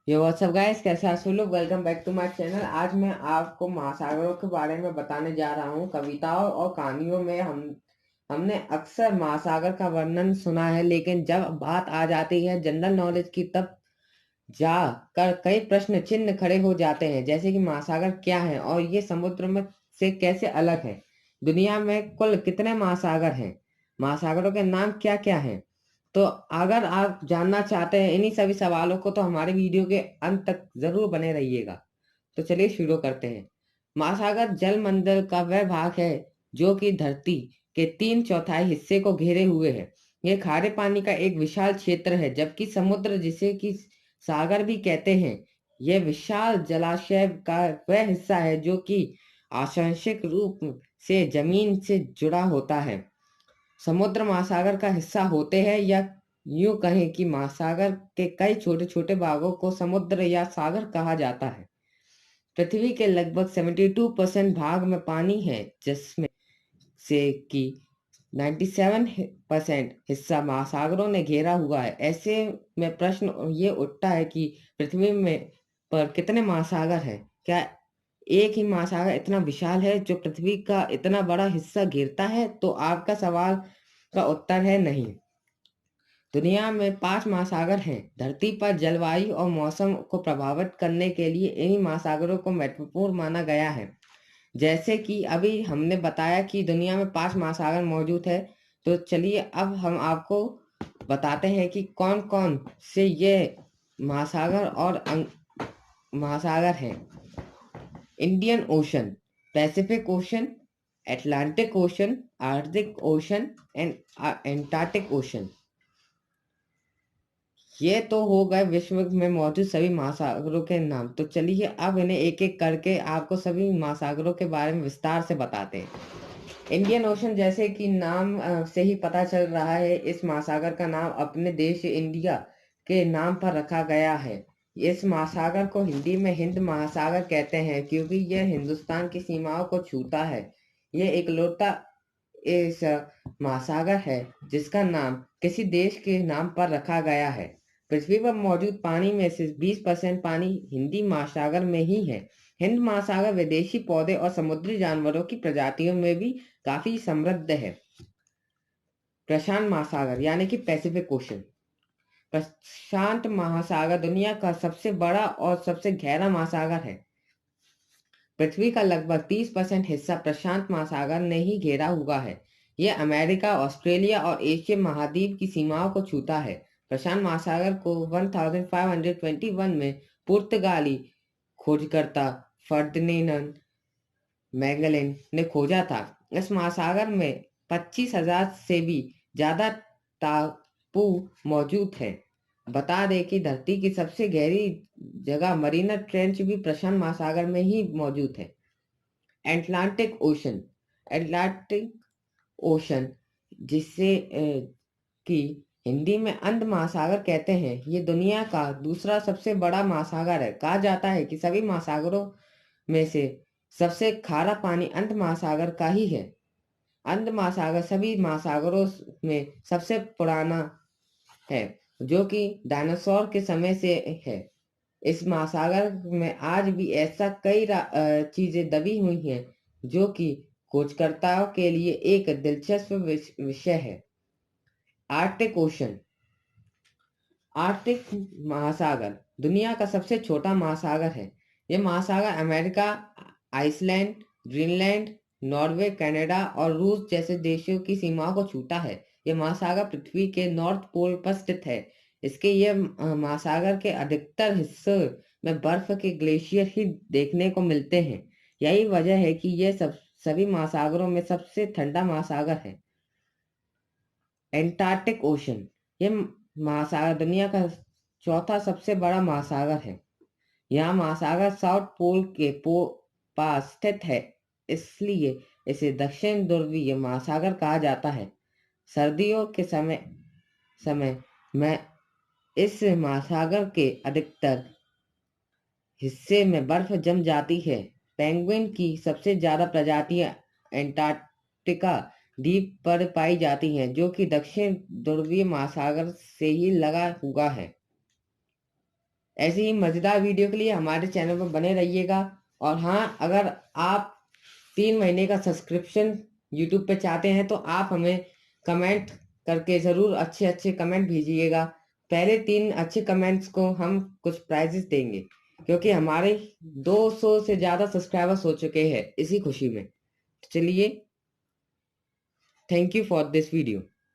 यो WhatsApp guys, कैसे आप सब लोग। Welcome back to my channel. आज मैं आपको महासागरों के बारे में बताने जा रहा हूँ। कविताओं और कहानियों में हमने अक्सर महासागर का वर्णन सुना है, लेकिन जब बात आ जाती है जनरल नॉलेज की, तब जा कर कई प्रश्न चिन्ह खड़े हो जाते हैं। जैसे कि महासागर क्या है और ये समुद्र में से कैसे अलग है। दुनिया में कुल कितने महासागर हैं, महासागरों के नाम क्या क्या हैं। तो अगर आप जानना चाहते हैं इन्हीं सभी सवालों को, तो हमारे वीडियो के अंत तक जरूर बने रहिएगा। तो चलिए शुरू करते हैं। महासागर जलमंडल का वह भाग है जो कि धरती के 3/4 हिस्से को घेरे हुए है। यह खारे पानी का एक विशाल क्षेत्र है, जबकि समुद्र, जिसे कि सागर भी कहते हैं, यह विशाल जलाशय का वह हिस्सा है जो कि आंशिक रूप से जमीन से जुड़ा होता है। समुद्र महासागर का हिस्सा होते हैं, या यूं कहें कि महासागर के कई छोटे छोटे भागों को समुद्र या सागर कहा जाता है। पृथ्वी के लगभग 72% भाग में पानी है, जिसमें से कि 97% हिस्सा महासागरों ने घेरा हुआ है। ऐसे में प्रश्न ये उठता है कि पृथ्वी में पर कितने महासागर हैं। क्या एक ही महासागर इतना विशाल है जो पृथ्वी का इतना बड़ा हिस्सा घेरता है? तो आपका सवाल का उत्तर है नहीं। दुनिया में 5 महासागर हैं। धरती पर जलवायु और मौसम को प्रभावित करने के लिए इन्हीं महासागरों को महत्वपूर्ण माना गया है। जैसे कि अभी हमने बताया कि दुनिया में 5 महासागर मौजूद है, तो चलिए अब हम आपको बताते हैं कि कौन कौन से ये महासागर और महासागर हैं। Indian ocean, Pacific ocean, Atlantic ocean, Arctic ocean and Antarctic ocean. ये तो हो गए विश्व में मौजूद सभी महासागरों के नाम। तो चलिए अब इन्हें एक एक करके आपको सभी महासागरों के बारे में विस्तार से बताते हैं। इंडियन ओशन, जैसे कि नाम से ही पता चल रहा है, इस महासागर का नाम अपने देश इंडिया के नाम पर रखा गया है। इस महासागर को हिंदी में हिंद महासागर कहते हैं, क्योंकि यह हिंदुस्तान की सीमाओं को छूता है। यह इकलौता इस महासागर है जिसका नाम किसी देश के नाम पर रखा गया है। पृथ्वी पर मौजूद पानी में से 20% पानी हिंदी महासागर में ही है। हिंद महासागर विदेशी पौधे और समुद्री जानवरों की प्रजातियों में भी काफी समृद्ध है। प्रशांत महासागर यानी कि पैसिफिक ओशन। प्रशांत महासागर दुनिया का सबसे बड़ा और सबसे गहरा महासागर है। पृथ्वी का लगभग 30% हिस्सा प्रशांत महासागर ने ही घेरा हुआ है। यह अमेरिका, ऑस्ट्रेलिया और एशिया महाद्वीप की सीमाओं को छूता है। प्रशांत महासागर को 1521 में पुर्तगाली खोजकर्ता फर्डिनेंड मैगेलन ने खोजा था। इस महासागर में 25,000 से भी ज्यादा टापू मौजूद हैं। बता दें कि धरती की सबसे गहरी जगह मरीना ट्रेंच भी प्रशांत महासागर में ही मौजूद है। अटलांटिक ओशन, अटलांटिक ओशन, जिसे कि हिंदी में अंध महासागर कहते हैं, ये दुनिया का दूसरा सबसे बड़ा महासागर है। कहा जाता है कि सभी महासागरों में से सबसे खारा पानी अंध महासागर का ही है। अंध महासागर सभी महासागरों में सबसे पुराना है, जो कि डायनासोर के समय से है। इस महासागर में आज भी ऐसा कई चीजें दबी हुई हैं जो कि खोजकर्ताओं के लिए एक दिलचस्प विषय है। आर्कटिक ओशन, आर्कटिक महासागर दुनिया का सबसे छोटा महासागर है। यह महासागर America, Iceland, Greenland, Norway, Canada और रूस जैसे देशों की सीमाओं को छूता है। यह महासागर पृथ्वी के नॉर्थ पोल पर स्थित है। इसके यह महासागर के अधिकतर हिस्से में बर्फ के ग्लेशियर ही देखने को मिलते हैं। यही वजह है कि यह सभी महासागरों में सबसे ठंडा महासागर है। एंटार्क्टिक ओशन, यह महासागर दुनिया का चौथा सबसे बड़ा महासागर है। यह महासागर साउथ पोल के पास स्थित है, इसलिए इसे दक्षिण ध्रुवीय महासागर कहा जाता है। सर्दियों के समय में इस महासागर के अधिकतर हिस्से में बर्फ जम जाती है। पेंगुइन की सबसे ज्यादा प्रजातियां एंटार्क्टिका द्वीप पर पाई जाती हैं, जो कि दक्षिण ध्रुवीय महासागर से ही लगा हुआ है। ऐसी ही मज़ेदार वीडियो के लिए हमारे चैनल पर बने रहिएगा। और हाँ, अगर आप 3 महीने का सब्सक्रिप्शन यूट्यूब पे चाहते हैं तो आप हमें कमेंट करके ज़रूर अच्छे-अच्छे कमेंट भेजिएगा। पहले 3 अच्छे कमेंट्स को हम कुछ प्राइज़ेज़ देंगे, क्योंकि हमारे 200 से ज़्यादा सब्सक्राइबर्स हो चुके हैं इसी खुशी में। चलिए, thank you for this video.